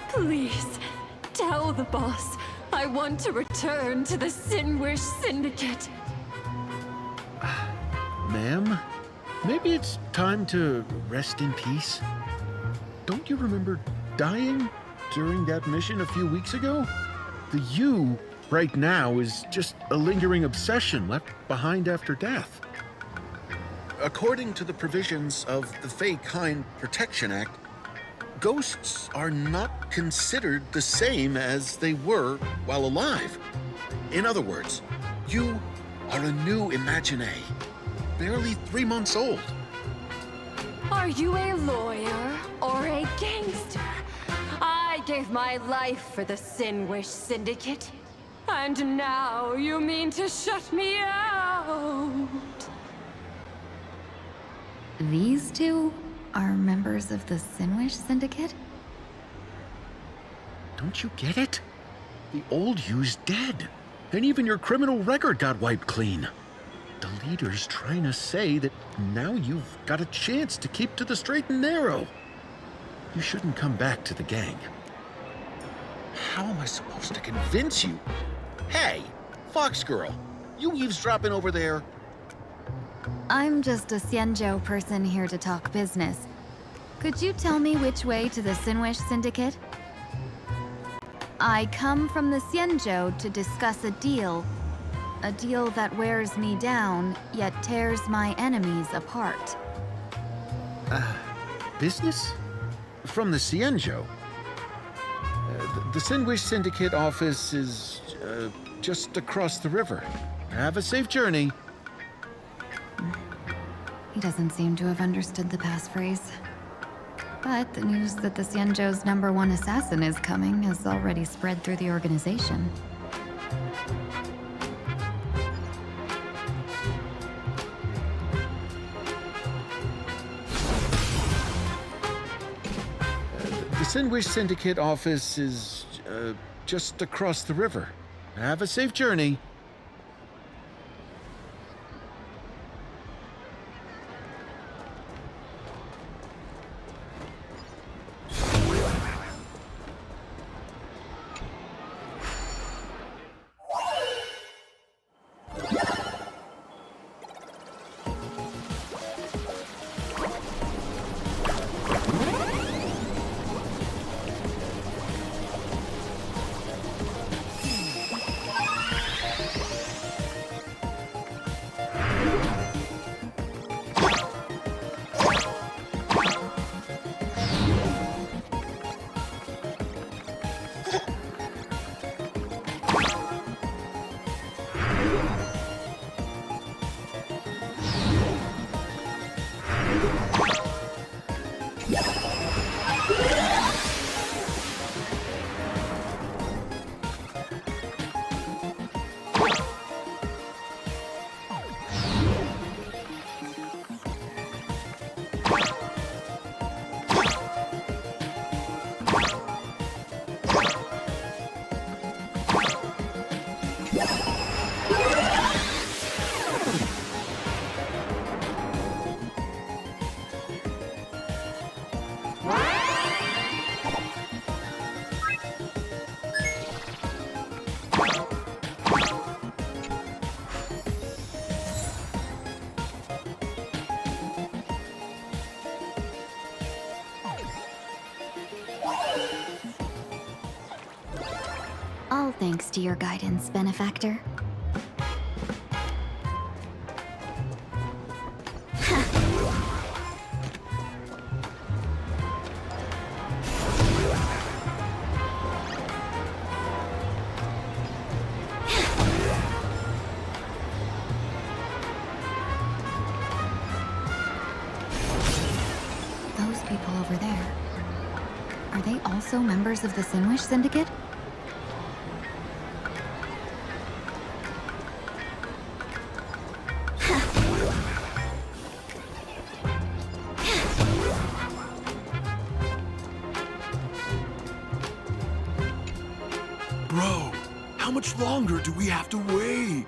Please, tell the boss I want to return to the Sinwish Syndicate. Ma'am, maybe it's time to rest in peace. Don't you remember dying during that mission a few weeks ago? The you right now is just a lingering obsession left behind after death. According to the provisions of the Fey Kind Protection Act, ghosts are not considered the same as they were while alive. In other words, you are a new Imagine, barely 3 months old. Are you a lawyer or a gangster? I gave my life for the Sinwish Syndicate. And now you mean to shut me out? These two are members of the Sinwish Syndicate? Don't you get it? The old you's dead, and even your criminal record got wiped clean. The leader's trying to say that now you've got a chance to keep to the straight and narrow. You shouldn't come back to the gang. How am I supposed to convince you? Hey, Fox Girl, you eavesdropping over there? I'm just a Xianzhou person here to talk business. Could you tell me which way to the Sinwish Syndicate? I come from the Xianzhou to discuss a deal. A deal that wears me down, yet tears my enemies apart. Business? From the Xianzhou? The Sinwish Syndicate office is just across the river. Have a safe journey. He doesn't seem to have understood the passphrase. But the news that the Xianzhou's #1 assassin is coming has already spread through the organization. The Sinwish Syndicate office is just across the river. Have a safe journey. All thanks to your guidance, benefactor. Those people over there, are they also members of the Sinwish Syndicate? Bro, how much longer do we have to wait?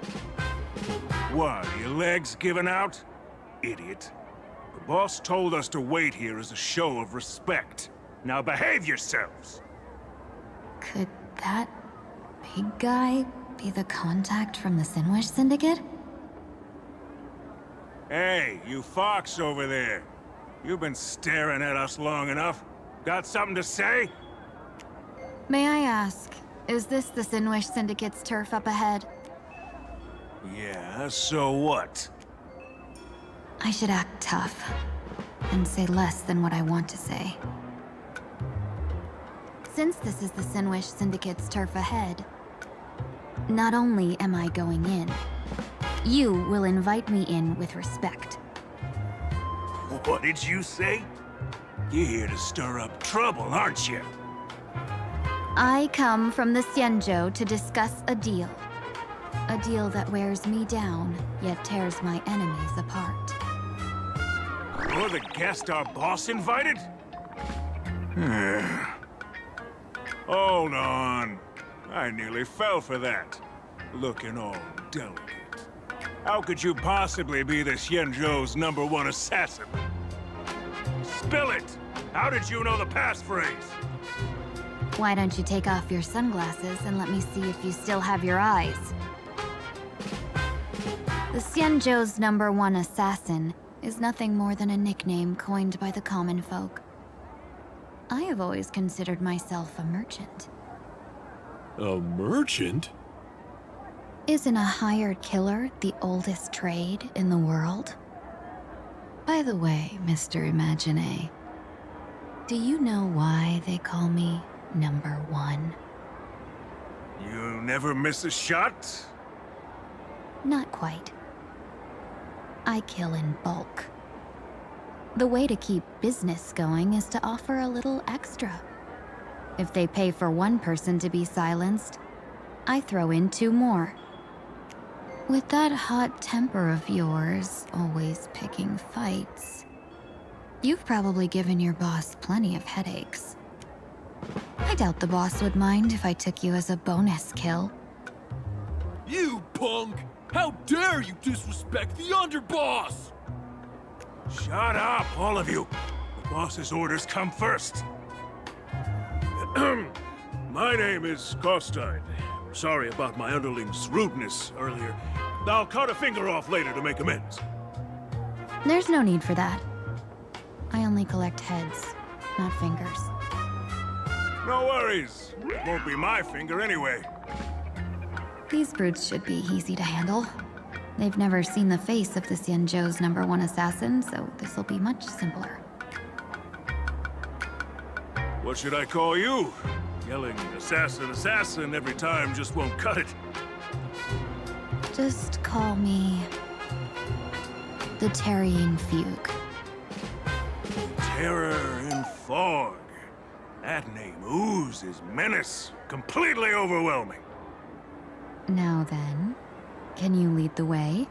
What, your legs giving out? Idiot. The boss told us to wait here as a show of respect. Now behave yourselves! Could that big guy be the contact from the Sinwish Syndicate? Hey, you fox over there. You've been staring at us long enough. Got something to say? May I ask, is this the Sinwish Syndicate's turf up ahead? Yeah, so what? I should act tough, and say less than what I want to say. Since this is the Sinwish Syndicate's turf ahead, not only am I going in, you will invite me in with respect. What did you say? You're here to stir up trouble, aren't you? I come from the Xianzhou to discuss a deal. A deal that wears me down, yet tears my enemies apart. You're the guest our boss invited? Hold on. I nearly fell for that. Looking all delicate. How could you possibly be the Xianzhou's #1 assassin? Spill it! How did you know the passphrase? Why don't you take off your sunglasses and let me see if you still have your eyes? The Xianzhou's #1 assassin is nothing more than a nickname coined by the common folk. I have always considered myself a merchant. A merchant? Isn't a hired killer the oldest trade in the world? By the way, Mr. Imagine, do you know why they call me #1? You never miss a shot? Not quite. I kill in bulk. The way to keep business going is to offer a little extra. If they pay for one person to be silenced, I throw in 2 more. With that hot temper of yours, always picking fights, you've probably given your boss plenty of headaches. I doubt the boss would mind if I took you as a bonus kill. You punk! How dare you disrespect the underboss! Shut up, all of you. The boss's orders come first. My name is Kostine. Sorry about my underling's rudeness earlier. I'll cut a finger off later to make amends. There's no need for that. I only collect heads, not fingers. No worries. It won't be my finger anyway. These brutes should be easy to handle. They've never seen the face of the Xianzhou's #1 assassin, so this'll be much simpler. What should I call you? Yelling assassin, assassin every time just won't cut it. Just call me the Tarrying Fugue. Terror in fog. That name oozes menace. Completely overwhelming. Now then, can you lead the way?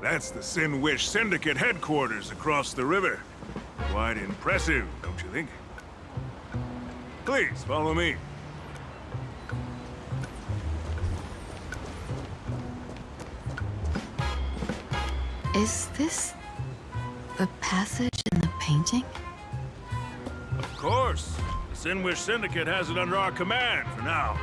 That's the Sinwish Syndicate headquarters across the river. Quite impressive, don't you think? Please, follow me. Is this the passage in the painting? Of course. The Sinwish Syndicate has it under our command for now.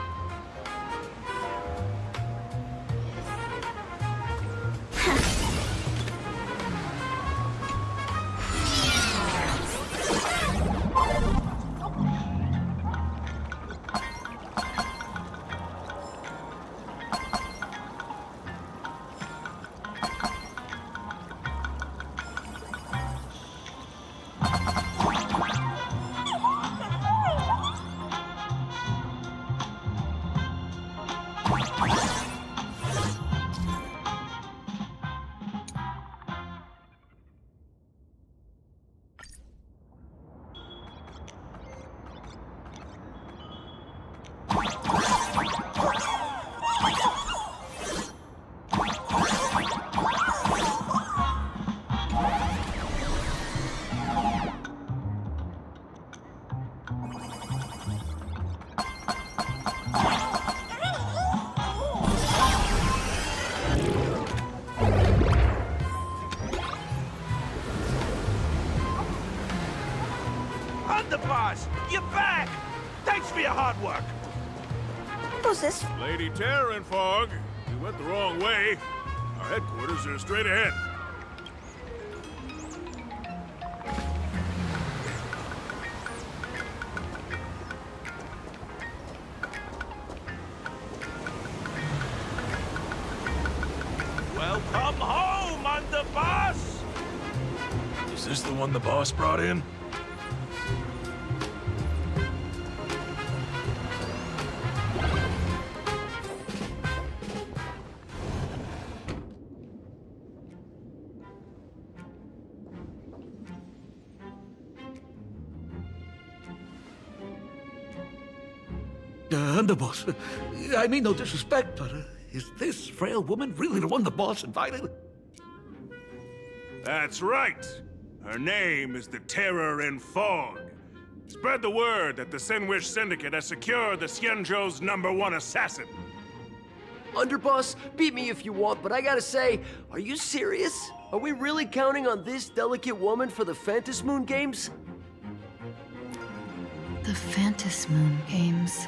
Underboss, you're back! Thanks for your hard work. Who's this? Lady Terranfog, you went the wrong way. Our headquarters are straight ahead. Welcome home, Underboss! Is this the one the boss brought in? Underboss, I mean no disrespect, but is this frail woman really the one the boss invited? That's right. Her name is the Terror in Fog. Spread the word that the Sinwish Syndicate has secured the Xianzhou's #1 assassin. Underboss, beat me if you want, but I gotta say, are you serious? Are we really counting on this delicate woman for the Phantasmoon Moon Games? The Phantasmoon Moon Games.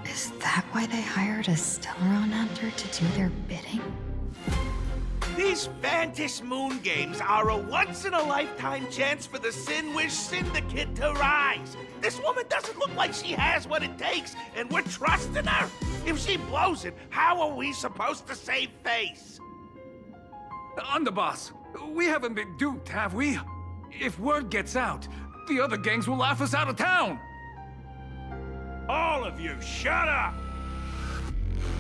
Is that why they hired a Stellaron hunter to do their bidding? These Phantasmoon Moon Games are a once-in-a-lifetime chance for the Sinwish Syndicate to rise. This woman doesn't look like she has what it takes, and we're trusting her. If she blows it, how are we supposed to save face? Underboss, we haven't been duped, have we? If word gets out, the other gangs will laugh us out of town. All of you, shut up!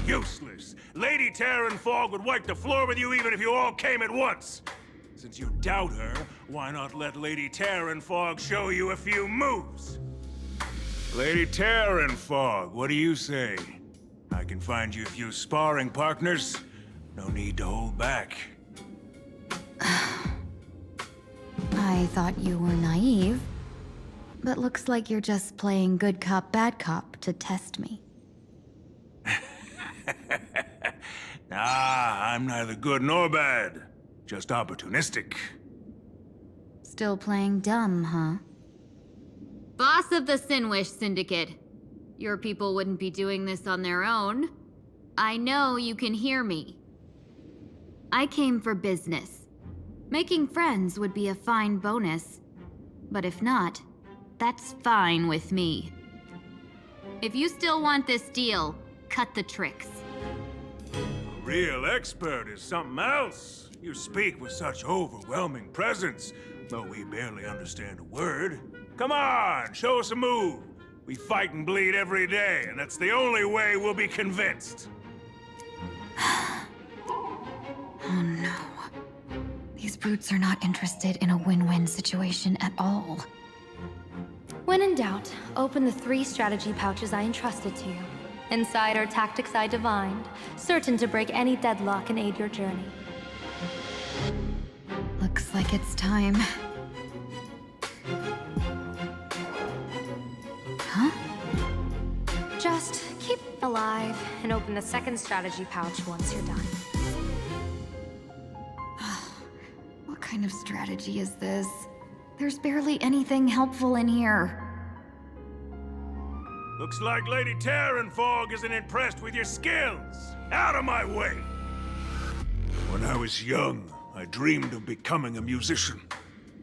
Useless. Lady Terranfog would wipe the floor with you even if you all came at once. Since you doubt her, why not let Lady Terranfog show you a few moves? Lady Terranfog, what do you say? I can find you a few sparring partners. No need to hold back. I thought you were naive, but looks like you're just playing good cop, bad cop to test me. Nah, I'm neither good nor bad. Just opportunistic. Still playing dumb, huh? Boss of the Sinwish Syndicate. Your people wouldn't be doing this on their own. I know you can hear me. I came for business. Making friends would be a fine bonus. But if not, that's fine with me. If you still want this deal, cut the tricks. A real expert is something else. You speak with such overwhelming presence, though we barely understand a word. Come on, show us a move. We fight and bleed every day, and that's the only way we'll be convinced. Oh no. These brutes are not interested in a win-win situation at all. When in doubt, open the 3 strategy pouches I entrusted to you. Inside are tactics I divined, certain to break any deadlock and aid your journey. Looks like it's time. Huh? Just keep alive and open the 2nd strategy pouch once you're done. What kind of strategy is this? There's barely anything helpful in here. Looks like Lady Terranfog isn't impressed with your skills. Out of my way! When I was young, I dreamed of becoming a musician.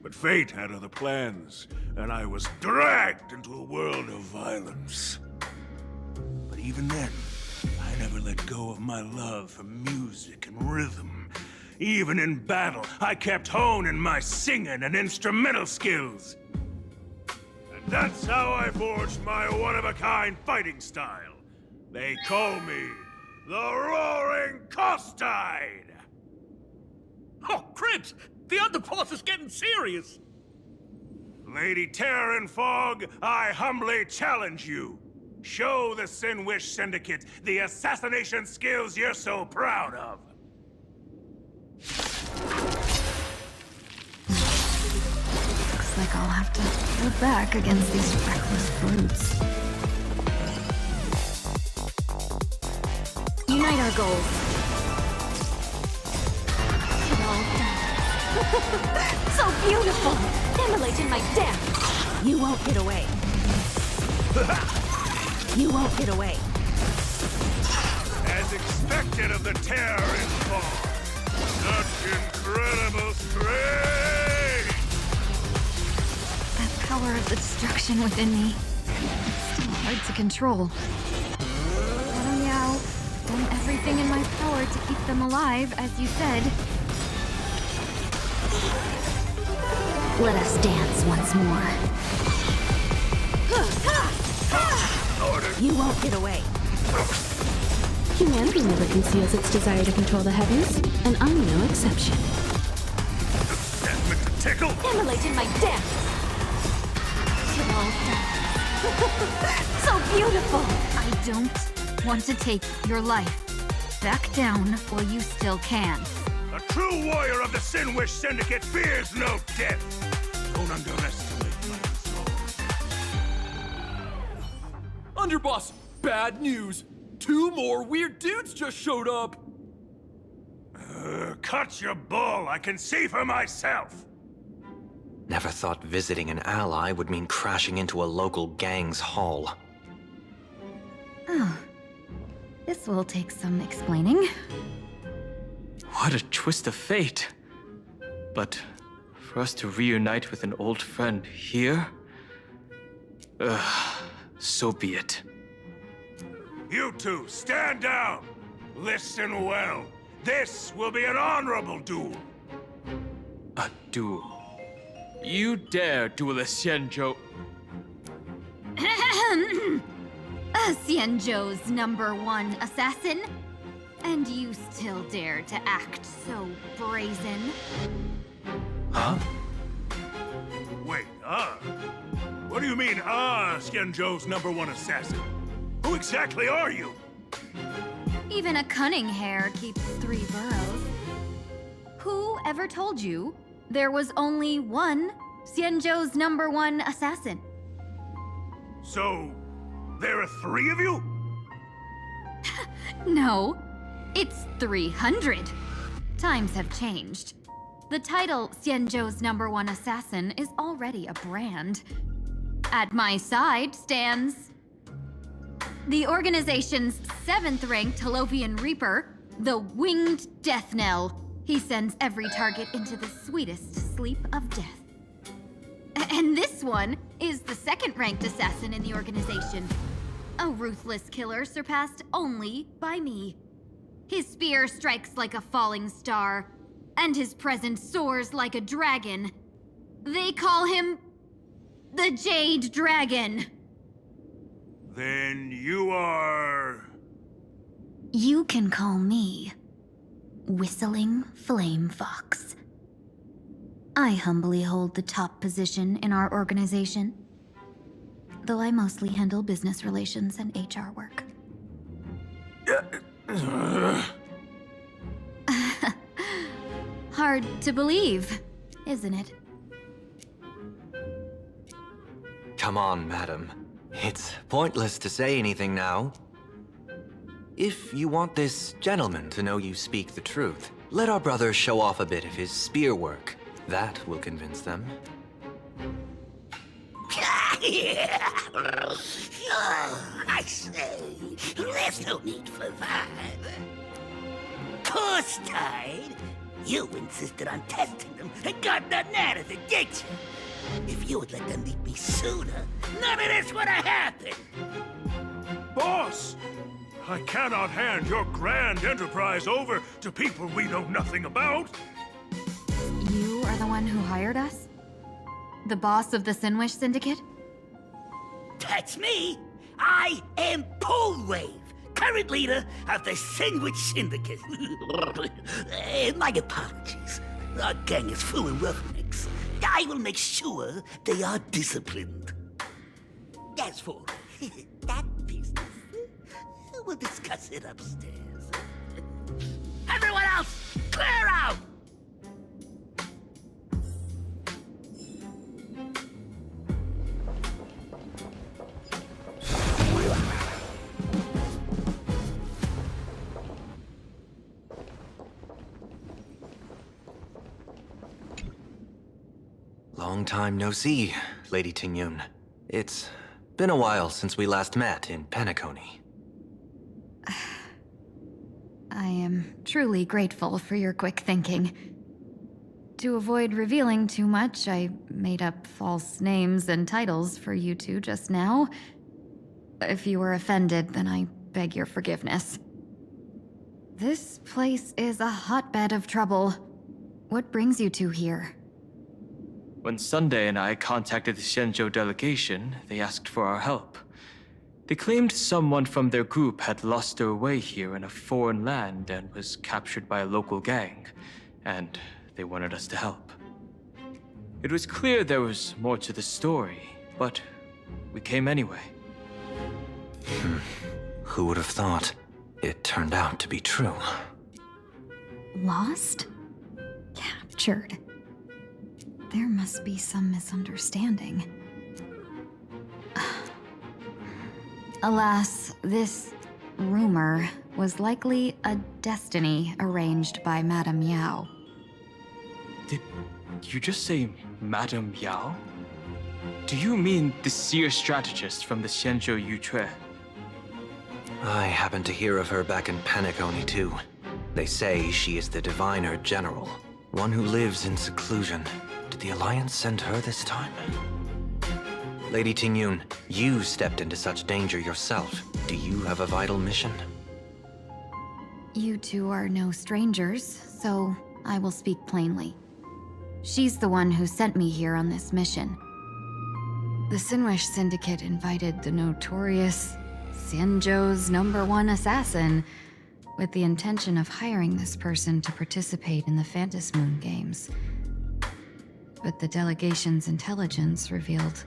But fate had other plans, and I was dragged into a world of violence. But even then, I never let go of my love for music and rhythm. Even in battle, I kept honing my singing and instrumental skills. And that's how I forged my one-of-a-kind fighting style. They call me the Roaring Costide! Oh, Cribs! The underboss is getting serious! Lady Terranfog, I humbly challenge you. Show the Sinwish Syndicate the assassination skills you're so proud of. Looks like I'll have to fight back against these reckless brutes. Unite our goals. Well done. So beautiful! Emily, Immolate my dance! You won't get away. You won't get away. As expected of the Terran fall. Such incredible strength! That power of the destruction within me. It's still hard to control. Let 'em meow. Done everything in my power to keep them alive, as you said. Let us dance once more. You won't get away. Humanity never conceals its desire to control the heavens, and I'm no exception. That meant to tickle! Immolate my dance! So beautiful! I don't want to take your life. Back down while you still can. A true warrior of the Sinwish Syndicate fears no death! Don't underestimate my soul. Underboss, bad news. 2 more weird dudes just showed up. Cut your bull, I can see for myself! Never thought visiting an ally would mean crashing into a local gang's hall. Oh. This will take some explaining. What a twist of fate. But for us to reunite with an old friend here? So be it. You two, stand down! Listen well. This will be an honorable duel. A duel. You dare duel a Xianzhou? Xianzhou's #1 assassin? And you still dare to act so brazen? Huh? Wait, What do you mean, Xianzhou's #1 assassin? Who exactly are you? Even a cunning hare keeps 3 burrows. Who ever told you there was only one Xianzhou's #1 assassin? So, there are 3 of you? No, it's 300. Times have changed. The title Xianzhou's #1 assassin is already a brand. At my side stands the organization's 7th-ranked Holovian Reaper, the Winged Death Knell. He sends every target into the sweetest sleep of death. And this one is the 2nd-ranked assassin in the organization. A ruthless killer surpassed only by me. His spear strikes like a falling star, and his presence soars like a dragon. They call him the Jade Dragon. Then you are... You can call me Whistling Flame Fox. I humbly hold the top position in our organization, though I mostly handle business relations and HR work. Hard to believe, isn't it? Come on, madam. It's pointless to say anything now. If you want this gentleman to know you speak the truth, let our brother show off a bit of his spear work. That will convince them. I say, there's no need for that. Course tied. You insisted on testing them and got nothing out of it, did you? If you had let them meet me sooner, none of this would have happened. Boss! I cannot hand your grand enterprise over to people we know nothing about. You are the one who hired us? The boss of the Sinwish Syndicate? That's me. I am Polewave, current leader of the Sinwish Syndicate. My apologies. Our gang is full of roughnecks. I will make sure they are disciplined. As for that business, we'll discuss it upstairs. Everyone else, clear out! Long time no see, Lady Tingyun. It's been a while since we last met in Penacony. I am truly grateful for your quick thinking. To avoid revealing too much, I made up false names and titles for you two just now. If you were offended, then I beg your forgiveness. This place is a hotbed of trouble. What brings you two here? When Sunday and I contacted the Xianzhou delegation, they asked for our help. They claimed someone from their group had lost their way here in a foreign land and was captured by a local gang, and they wanted us to help. It was clear there was more to the story, but we came anyway. Who would have thought? It turned out to be true. Lost? Captured? There must be some misunderstanding. Alas, this rumor was likely a destiny arranged by Madame Yao. Did you just say Madame Yao? Do you mean the seer strategist from the Xianzhou Yutue? I happened to hear of her back in Penacony too. They say she is the Diviner General, one who lives in seclusion. Did the Alliance send her this time? Lady Tingyun, you stepped into such danger yourself. Do you have a vital mission? You two are no strangers, so I will speak plainly. She's the one who sent me here on this mission. The Sinwish Syndicate invited the notorious Xianzhou's #1 assassin with the intention of hiring this person to participate in the Phantom Moon games. But the delegation's intelligence revealed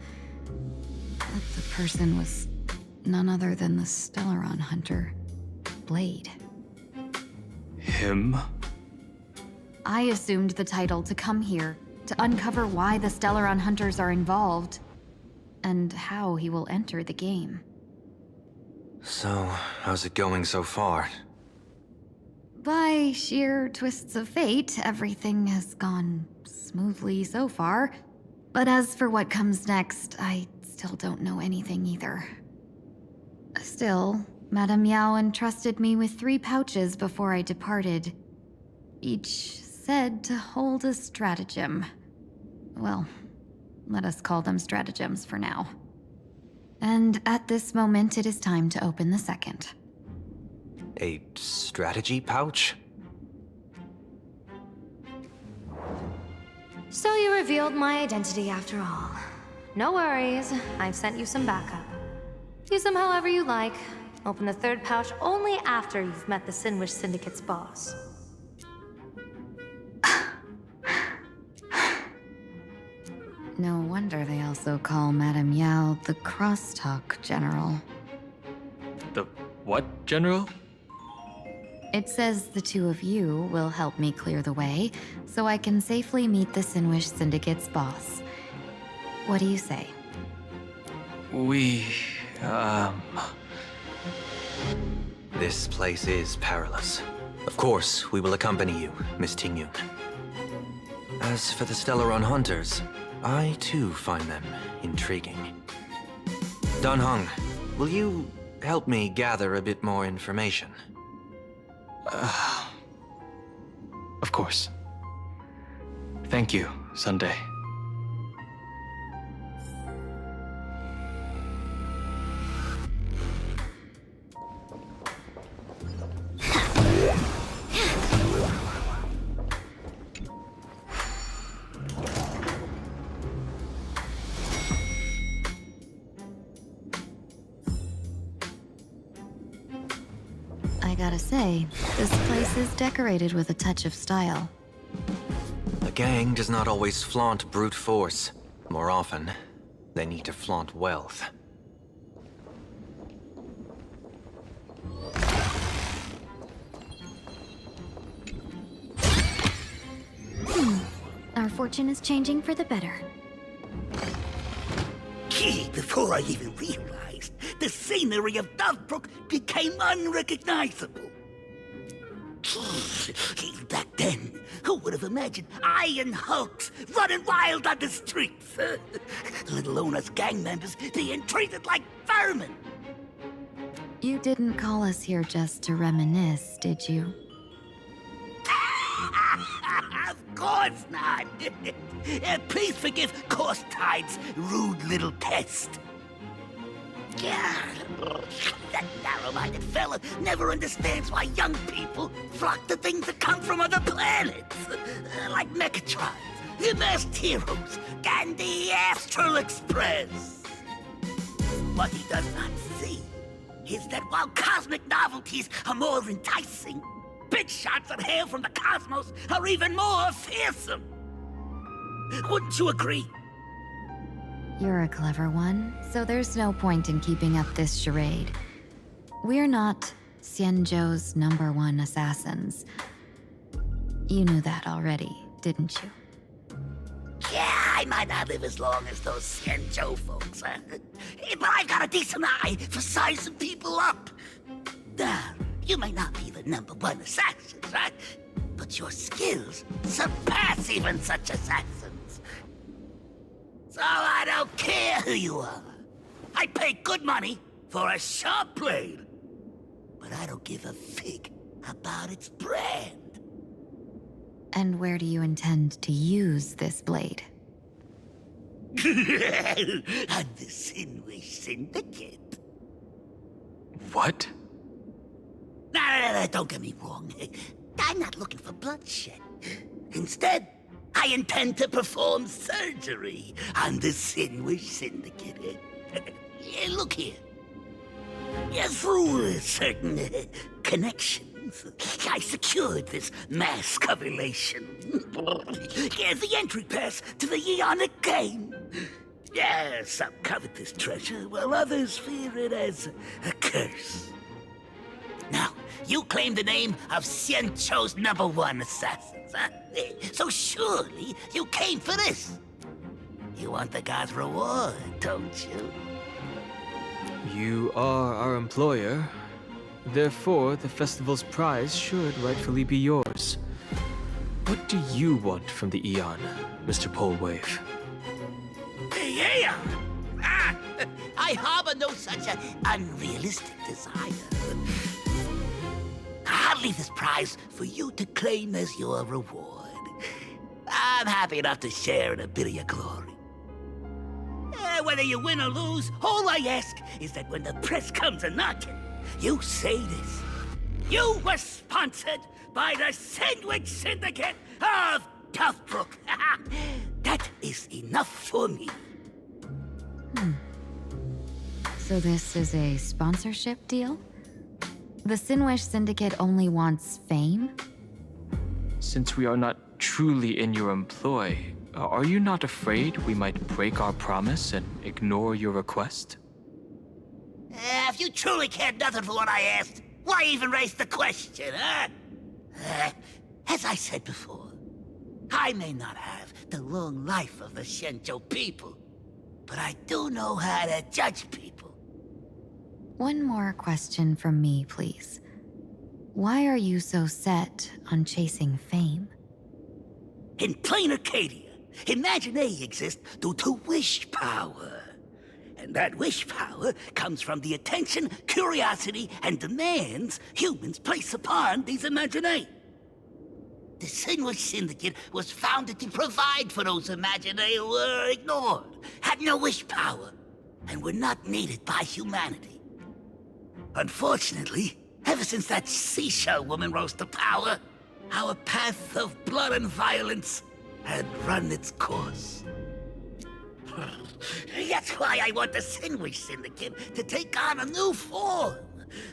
that the person was none other than the Stellaron hunter, Blade. Him? I assumed the title to come here, to uncover why the Stellaron hunters are involved, and how he will enter the game. So, how's it going so far? By sheer twists of fate, everything has gone smoothly so far. But as for what comes next, I still don't know anything either. Still, Madame Yao entrusted me with 3 pouches before I departed. Each said to hold a stratagem. Well, let us call them stratagems for now. And at this moment, it is time to open the second. A strategy pouch? So you revealed my identity after all. No worries, I've sent you some backup. Use them however you like. Open the 3rd pouch only after you've met the Sinwish Syndicate's boss. No wonder they also call Madame Yao the Crosstalk General. The what, General? It says the 2 of you will help me clear the way, so I can safely meet the Sinwish Syndicate's boss. What do you say? This place is perilous. Of course, we will accompany you, Miss Tingyun. As for the Stellaron hunters, I too find them intriguing. Dan Heng, will you help me gather a bit more information? Of course. Thank you, Sunday. I gotta say, this place is decorated with a touch of style. The gang does not always flaunt brute force. More often, they need to flaunt wealth. Our fortune is changing for the better. Gee, before I even realized, the scenery of Dovebrook became unrecognizable. Back then, Who would have imagined Iron Hulks running wild on the streets? Let alone us gang members being treated like vermin. You didn't call us here just to reminisce, did you? Of course not. Please forgive Course Tide's rude little pest. That narrow-minded fella never understands why young people flock to things that come from other planets. Like Mechatrons, the Masked Heroes, and the Astral Express. What he does not see is that while cosmic novelties are more enticing, big shots that hail from the cosmos are even more fearsome. Wouldn't you agree? You're a clever one, so there's no point in keeping up this charade. We're not Xianzhou's #1 assassins. You knew that already, didn't you? Yeah, I might not live as long as those Xianzhou folks, but I've got a decent eye for sizing people up. Now, you may not be the #1 assassin, right? But your skills surpass even such assassins. So I don't care who you are. I pay good money for a sharp blade. But I don't give a fig about its brand. And where do you intend to use this blade? On the Sinwish Syndicate. What? No, don't get me wrong. I'm not looking for bloodshed. Instead, I intend to perform surgery on the Sinwish Syndicate. Look here. Through certain connections, I secured this mass covulation. The entry pass to the Eonic game. Some covet this treasure, while others fear it as a curse. Now, you claim the name of Xianzhou's #1 assassins, huh? So surely you came for this. You want the god's reward, don't you? You are our employer. Therefore, the festival's prize should rightfully be yours. What do you want from the Eon, Mr. Polewave? Yeah! I harbor no such an unrealistic desire. I'll leave this prize for you to claim as your reward. I'm happy enough to share in a bit of your glory. Whether you win or lose, all I ask is that when the press comes a-knocking, you say this. You were sponsored by the Sandwich Syndicate of Toughbrook. That is enough for me. So this is a sponsorship deal? The Sinwish Syndicate only wants fame? Since we are not truly in your employ, are you not afraid we might break our promise and ignore your request? If you truly cared nothing for what I asked, why even raise the question, huh? As I said before, I may not have the long life of the Xianzhou people, but I do know how to judge people. One more question from me, please. Why are you so set on chasing fame? In plain Arcadia, Imagination exists due to wish power. And that wish power comes from the attention, curiosity, and demands humans place upon these imaginae. The Sinwish Syndicate was founded to provide for those imaginae who were ignored, had no wish power, and were not needed by humanity. Unfortunately, ever since that seashell woman rose to power, our path of blood and violence had run its course. That's why I want the Sinwish Syndicate to take on a new form.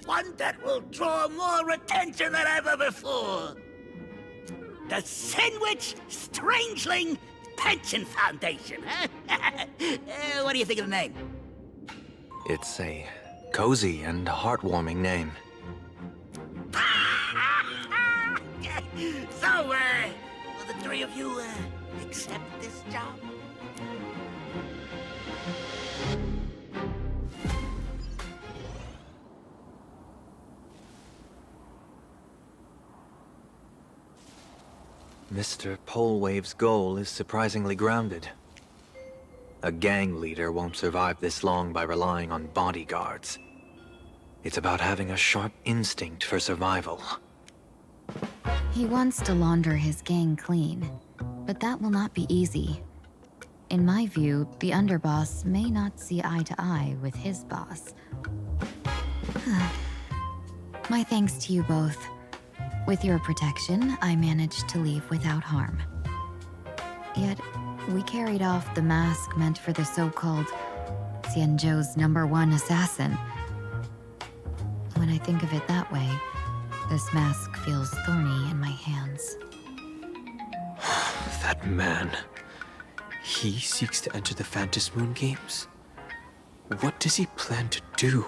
One that will draw more attention than ever before. The Sinwich Strangeling Pension Foundation, huh? What do you think of the name? It's a cozy and heartwarming name. So, will the three of you, accept this job? Mr. Polewave's goal is surprisingly grounded. A gang leader won't survive this long by relying on bodyguards. It's about having a sharp instinct for survival. He wants to launder his gang clean, but that will not be easy. In my view, the underboss may not see eye to eye with his boss. My thanks to you both. With your protection, I managed to leave without harm. Yet, we carried off the mask meant for the so-called Xianzhou's #1 assassin. When I think of it that way, this mask feels thorny in my hands. That man. He seeks to enter the Phantom Moon Games? What does he plan to do?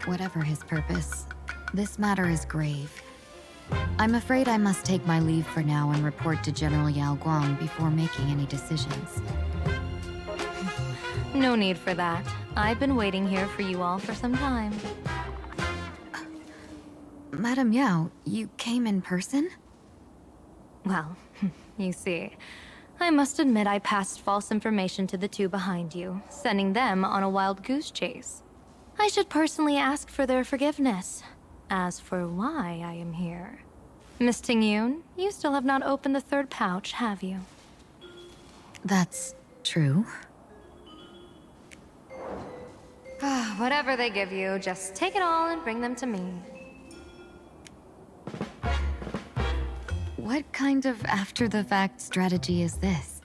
Whatever his purpose, this matter is grave. I'm afraid I must take my leave for now and report to General Yao Guang before making any decisions. No need for that. I've been waiting here for you all for some time. Madam Yao, you came in person? Well, you see, I must admit I passed false information to the two behind you, sending them on a wild goose chase. I should personally ask for their forgiveness. As for why I am here, Miss Tingyun, you still have not opened the third pouch, have you? That's true. Whatever they give you, just take it all and bring them to me. What kind of after-the-fact strategy is this?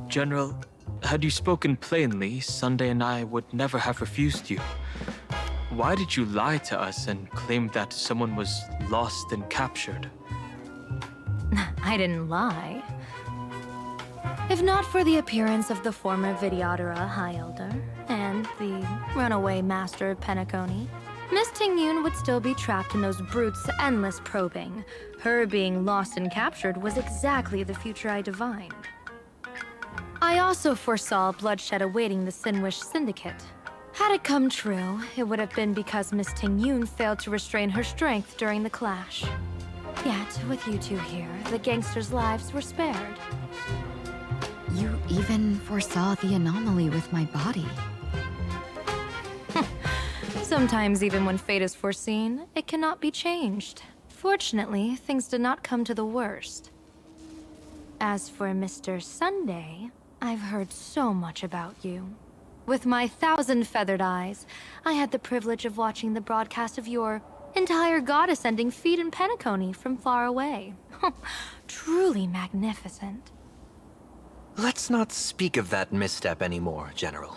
General, had you spoken plainly, Sunday and I would never have refused you. Why did you lie to us and claim that someone was lost and captured? I didn't lie. If not for the appearance of the former Vidyadhara High Elder and the runaway Master of Penacony, Miss Tingyun would still be trapped in those brutes' endless probing. Her being lost and captured was exactly the future I divined. I also foresaw bloodshed awaiting the Sinwish Syndicate. Had it come true, it would have been because Miss Tingyun failed to restrain her strength during the clash. Yet, with you two here, the gangsters' lives were spared. You even foresaw the anomaly with my body. Sometimes even when fate is foreseen, it cannot be changed. Fortunately, things did not come to the worst. As for Mr. Sunday, I've heard so much about you. With my 1,000 feathered eyes, I had the privilege of watching the broadcast of your entire goddess-ending feat in Penacony from far away. Truly magnificent. Let's not speak of that misstep anymore, General.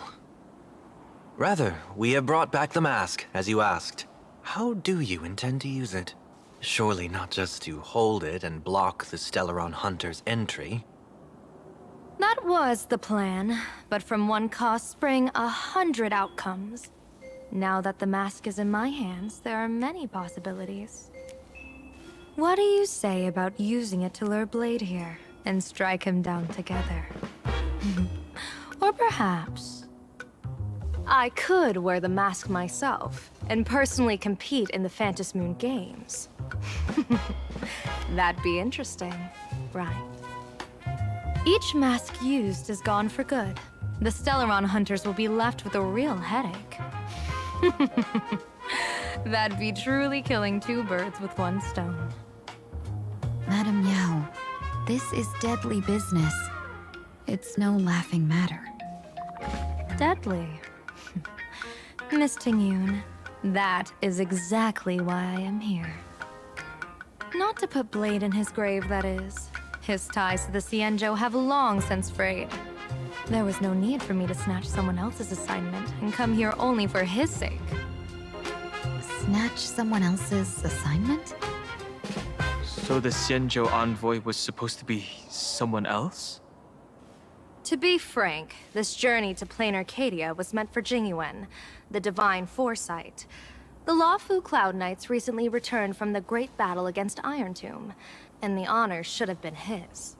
Rather, we have brought back the mask, as you asked. How do you intend to use it? Surely not just to hold it and block the Stellaron Hunter's entry. That was the plan, but from one cost sprang 100 outcomes. Now that the mask is in my hands, there are many possibilities. What do you say about using it to lure Blade here and strike him down together? Or perhaps I could wear the mask myself and personally compete in the Phantom Moon Games. That'd be interesting, right? Each mask used is gone for good. The Stellaron hunters will be left with a real headache. That'd be truly killing two birds with one stone. Madam Yao, this is deadly business. It's no laughing matter. Deadly. Miss Tingyun, that is exactly why I am here. Not to put Blade in his grave, that is. His ties to the Xianzhou have long since frayed. There was no need for me to snatch someone else's assignment and come here only for his sake. Snatch someone else's assignment? So the Xianzhou envoy was supposed to be someone else? To be frank, this journey to plain Arcadia was meant for Jingyuan, the divine foresight. The Lawfu Cloud Knights recently returned from the great battle against Iron Tomb, and the honor should have been his.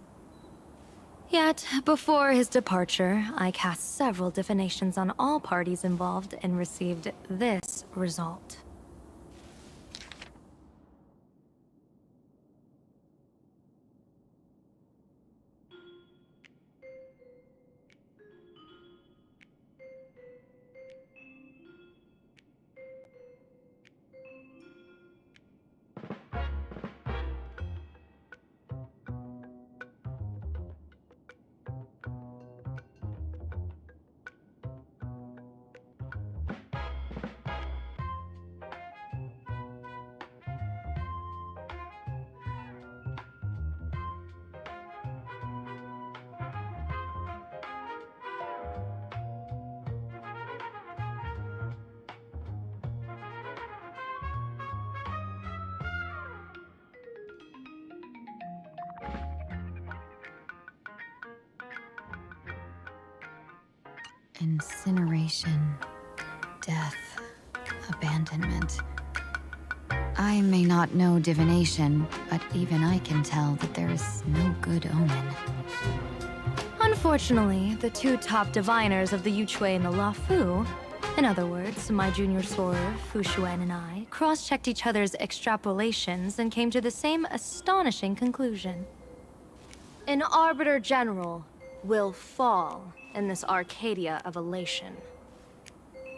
Yet, before his departure, I cast several divinations on all parties involved and received this result. Incineration, death, abandonment. I may not know divination, but even I can tell that there is no good omen. Unfortunately, the two top diviners of the Yuchui and the Lafu, in other words, my junior soror, Fu Xuan, and I, cross-checked each other's extrapolations and came to the same astonishing conclusion. An Arbiter General will fall in this Arcadia of elation.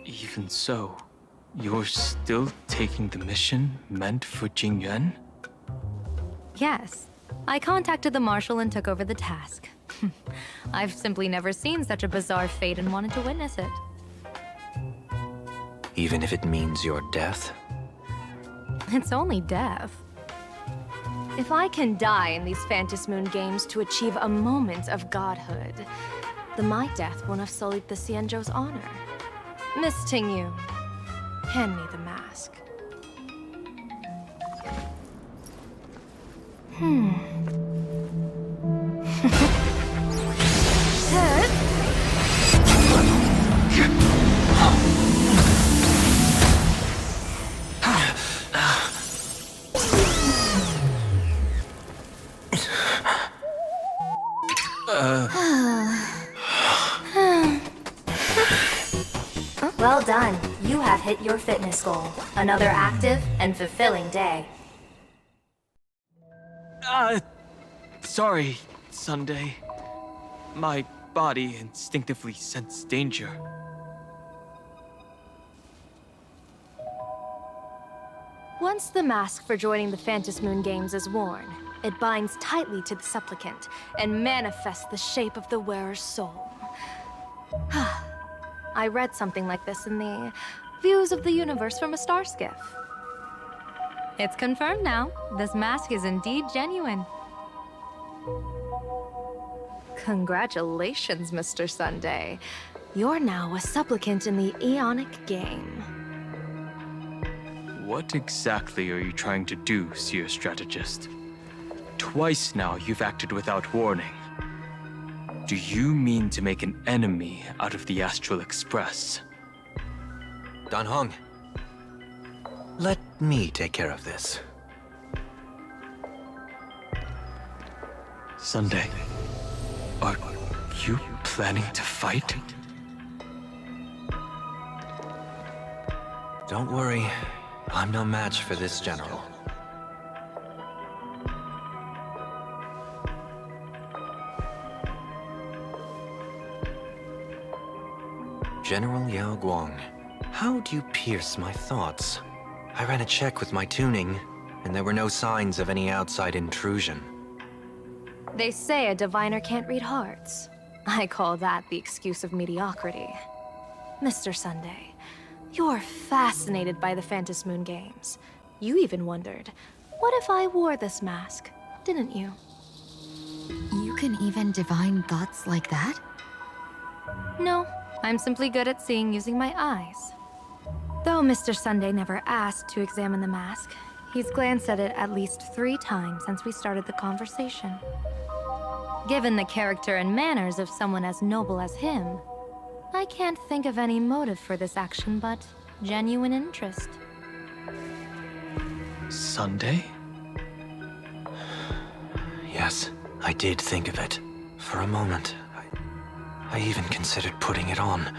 Even so, you're still taking the mission meant for Jingyuan? Yes. I contacted the Marshal and took over the task. I've simply never seen such a bizarre fate and wanted to witness it. Even if it means your death? It's only death. If I can die in these Phantom Moon games to achieve a moment of godhood, then my death won't have sullied the Xianzhou's honor. Miss Tingyu, hand me the mask. Well done. You have hit your fitness goal. Another active and fulfilling day. Sorry, Sunday. My body instinctively sensed danger. Once the mask for joining the Phantom Moon games is worn, it binds tightly to the supplicant and manifests the shape of the wearer's soul. I read something like this in the Views of the Universe from a Star Skiff. It's confirmed now. This mask is indeed genuine. Congratulations, Mr. Sunday. You're now a supplicant in the Aeonic game. What exactly are you trying to do, Seer Strategist? Twice now you've acted without warning. Do you mean to make an enemy out of the Astral Express? Dan Heng, let me take care of this. Sunday, are you planning to fight? Don't worry, I'm no match for this general. General Yao Guang, how do you pierce my thoughts? I ran a check with my tuning, and there were no signs of any outside intrusion. They say a diviner can't read hearts. I call that the excuse of mediocrity. Mr. Sunday, you're fascinated by the Phantom Moon games. You even wondered, what if I wore this mask, didn't you? You can even divine thoughts like that? No, I'm simply good at seeing using my eyes. Though Mr. Sunday never asked to examine the mask, he's glanced at it at least 3 times since we started the conversation. Given the character and manners of someone as noble as him, I can't think of any motive for this action but genuine interest. Sunday? Yes, I did think of it. For a moment, I even considered putting it on.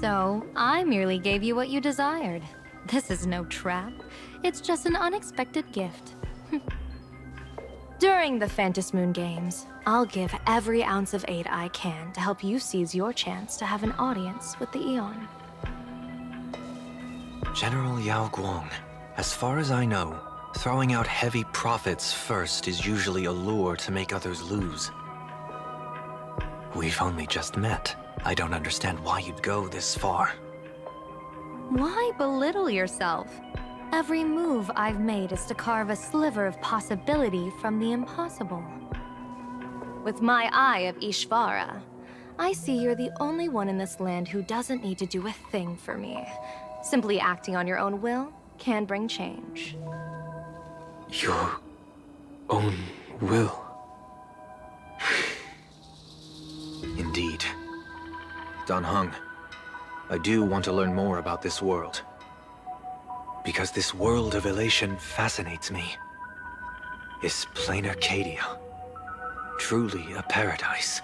So, I merely gave you what you desired. This is no trap. It's just an unexpected gift. During the Phantom Moon games, I'll give every ounce of aid I can to help you seize your chance to have an audience with the Eon. General Yao Guang, as far as I know, throwing out heavy profits first is usually a lure to make others lose. We've only just met. I don't understand why you'd go this far. Why belittle yourself? Every move I've made is to carve a sliver of possibility from the impossible. With my eye of Ishvara, I see you're the only one in this land who doesn't need to do a thing for me. Simply acting on your own will can bring change. Your own will? Indeed. Dan Heng, I do want to learn more about this world. Because this world of elation fascinates me. Is plain Arcadia truly a paradise?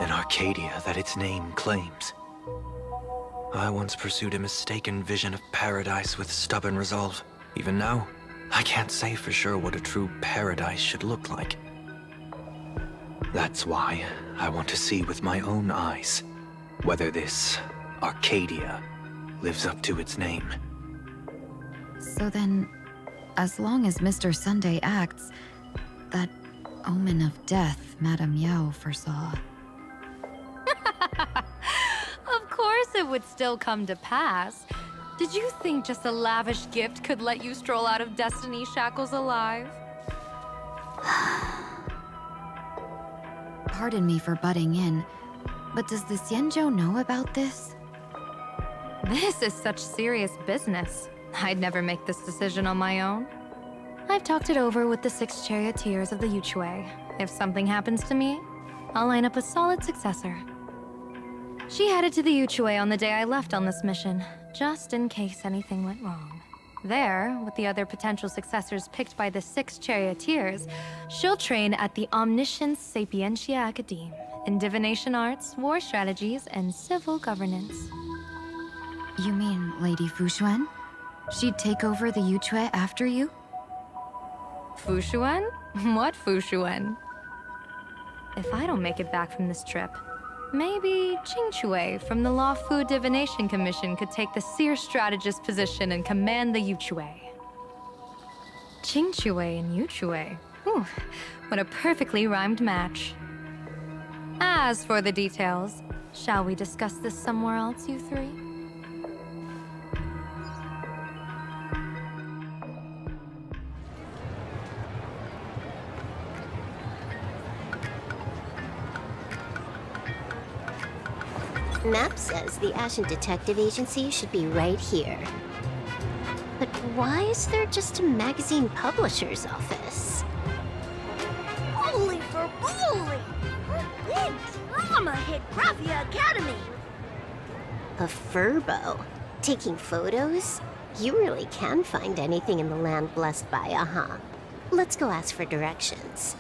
An Arcadia that its name claims. I once pursued a mistaken vision of paradise with stubborn resolve. Even now, I can't say for sure what a true paradise should look like. That's why I want to see with my own eyes whether this Arcadia lives up to its name. So then, as long as Mr. Sunday acts, that omen of death Madame Yao foresaw. Of course it would still come to pass. Did you think just a lavish gift could let you stroll out of Destiny's shackles alive? Pardon me for butting in, but does the Xianzhou know about this? This is such serious business. I'd never make this decision on my own. I've talked it over with the 6 charioteers of the Yuchui. If something happens to me, I'll line up a solid successor. She headed to the Yuchui on the day I left on this mission, just in case anything went wrong. There, with the other potential successors picked by the 6 charioteers, she'll train at the Omniscience Sapientia Academe in divination arts, war strategies, and civil governance. You mean Lady Fushuan? She'd take over the Yuchui after you? Fushuan? What Fushuan? If I don't make it back from this trip, maybe Qingchui from the Law Fu Divination Commission could take the seer strategist position and command the Yuchui. Qingchui and Yuchui. Ooh, what a perfectly rhymed match. As for the details, shall we discuss this somewhere else, you three? Map says the Ashen Detective Agency should be right here. But why is there just a magazine publisher's office? Holy for bully! Big drama hit Graphia Academy! A furbo? Taking photos? You really can find anything in the land blessed by, uh-huh. Let's go ask for directions.